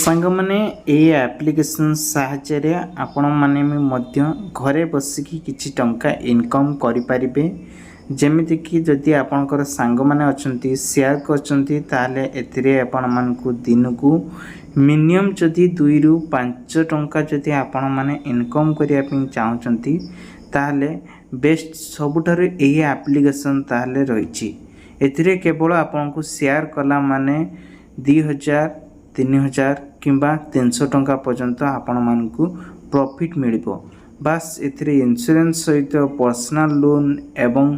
सांग माने ए एप्लिकेशन साहाय्य आपण माने घरे बसिकी किछि टंका इनकम करि परिबे। जेमिति कि जदि आपणकर सांग माने अछंती शेयर करचंती ताले एथिरे आपण मानकु दिनकु मिनिमम जदि 2 रु 5 टंका जदि आपण माने इनकम करिया पिन चाहचंती ताले बेस्ट सबुठार ए एप्लिकेशन ताले रहिछि। एथिरे केवल आपनको शेयर कला माने 2000 3000 किंबा 300 टंका पर्यंत आपण मानकु प्रॉफिट मिलिबो। बस एथिरे इंश्योरेंस सहित पर्सनल लोन एवं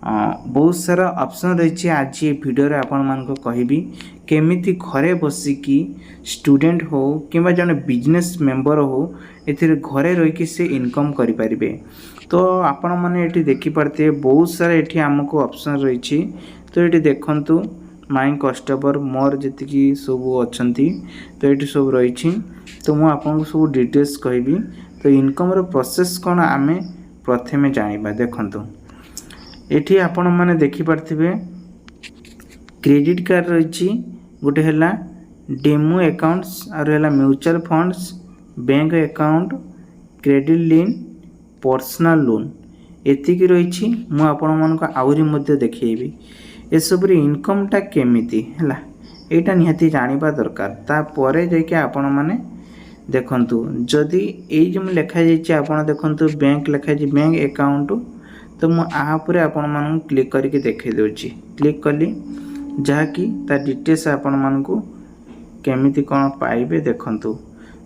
बहुत सारा ऑप्शन रही। आज ये वीडियो रे आपण मानको कहिबी केमिति घरे बसिकी स्टूडेंट हो किंबा जने बिजनेस मेंबर हो एथिरे घरे रही कि से इनकम करि परिबे। तो आपण माने एठी देखि परते बहुत सारा एठी हमको ऑप्शन रही। तो एठी देखंतु माई कस्टमर मोर जी सब अच्छा तो ये सब रही। तो मुझे आपको सब डिटेल्स कहबी। तो इनकम प्रोसेस कौन आम प्रथमे जाना देखु ये आपण मैंने देखिपे क्रेडिट कार्ड रही गोटे है डेमो अकाउंट्स और mutual funds bank account credit link personal loan एतिकी रही। मुझे आपण मानक आहरी देखी ए सब इनकमटा केमिति हैला एटा निहाती जानिबा दरकार। तापरे जाके आपण माने देखंतु जदि ए जो लिखा जाइए आपण देखंतु बैंक लिखा जाइए बैंक अकाउंट। तो मु आ परे आपण मानन क्लिक करके देखे दोची क्लिक कली जहाँकि ता डिटेल्स आपण मानकु केमिति कोन पाइबे देखंतु।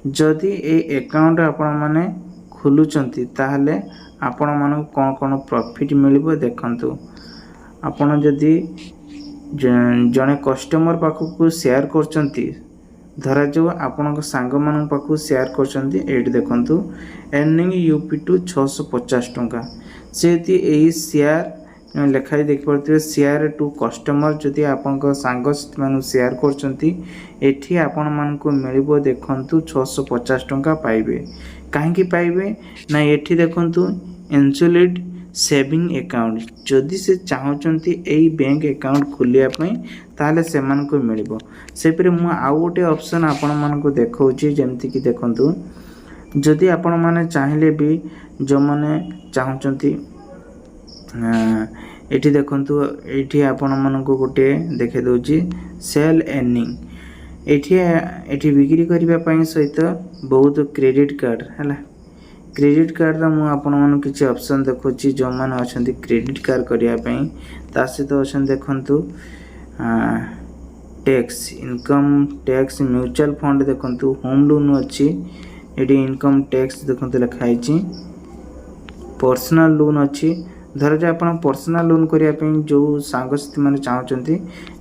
जदि ए अकाउंट आपण माने खुलुचंती ताहले आपण मानकु कोन कोन प्रॉफिट मिलिबो देखंतु। आपण जदि जने कस्टमर पाखु शेयर करचंती धरा जो आपण सांग मान पाखु शेयर करचंती एट देखंतु अर्निंग यूपी टू 650 टंका से यही शेयर लेखाई देख पारे शेयर टू कस्टमर जदि आपण सांग मान शेयर करचंती एठी आपण मान को मिलिबो देखंतु 650 टंका पाइबे। काहेकि पाइबे ना एठी देखंतु इंसुलिड सेविंग अकाउंट जदि से चाहते यही बैंक अकाउंट खोलिया ताले से मानको मिलिबो। सेपरे मु आउ गोटे ऑप्शन आपण मानको देखौची जेमति कि देखंतु जदि आपण माने चाहिले भी जो माने चाहचंती एठी देखंतु एठी आपण मानको गोटे देखे दोची सेल अर्निंग एठी बिक्री करिबा पई सहित बहुत क्रेडिट कार्ड हैला। क्रेडिट कार्ड रा मु आपण मन किछि ऑप्शन देखौची जो माने अछंती क्रेडिट कार्ड करिया पई ता सहित अछन देखंतु tax income tax mutual fund देखंतु होम लोन अछि एडी इनकम टैक्स देखंतु लिखाई छी पर्सनल लोन अछि। धर जे आपण पर्सनल लोन करिया पई जो सांगस्ती माने चाहचंती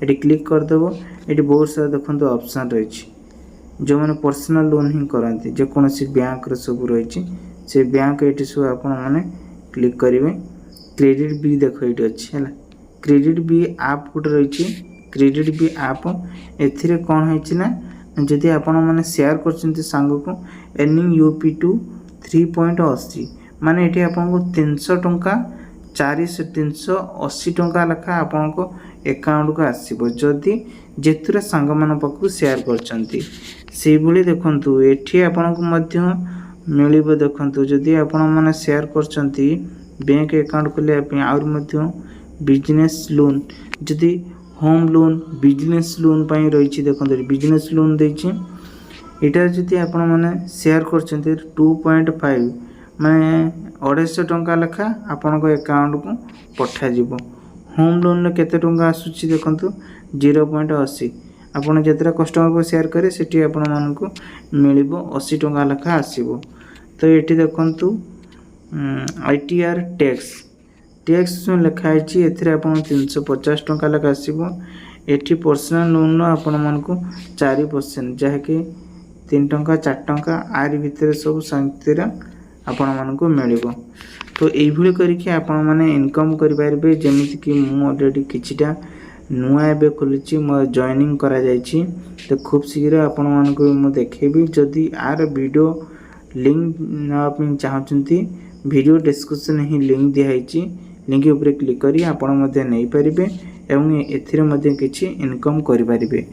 एडी क्लिक कर देबो। एडी बहुत सारा देखंतु ऑप्शन रही जो माने पर्सनल लोन ही करंती जे कोनोसी बैंक रो सब रही से बैंक ये सब आप क्लिक करेंगे। क्रेडिट बी देख ये अच्छी है क्रेडिट बी आप गोटे रही क्रेडिट बी आप एथिरे कौन है जदि आपण मैंने शेयर कर सांग को अर्निंग यूपी टू 3.80 माने ये आपको 300 टंका 380 टंका लेखा आपण को अकाउंट को आसो जदि जेतुरे सांग मान पाखु शेयर कर देखु ये आपको मिलिबो देखंतु जदि आपण माने शेयर करचंती बैंक अकाउंट खोले आउर बिजनेस लोन जदि होम लोन बिजनेस लोन पई रही देखंतु बिजनेस लोन देछि एटा जदि आपण माने शेयर करचंती 2.5 माने 250 टंका लेखा आपण को अकाउंट को पठा जिवो। होम लोन केते टंका आसुची देखंतु 0.80 आपण जेतरा कस्टमर को शेयर करे सेठी आपण मानकु मिलिबो 80 टंका लेखा आसीबो। तो ये देखंतु आईटीआर टैक्स लिखाई एथिरे आपण 350 टंका लेखा आसीबो। एठी पर्सनल लोन आपण मानकु 4% जहाँकि 3 टंका 4 टंका आरि भितर सब संतिर आपण मानकु मिलिबो। तो एइभଳି करिके आपण माने इनकम करि पारबे। जेमिति कि मु ऑलरेडी किछिटा नुआ एबे खोलिछि मो जॉइनिंग करा जायछि। तो खूब शीघ्र आपण मानकु मु देखेबी जदि आर वीडियो लिंक ना चाहते वीडियो डिस्क्रिप्शन ही लिंक दिखाई लिंक उपरे क्लिक करी आपण मध्य नहीं पारिबे एवं एथिरे मध्य किछि इनकम करि पारिबे।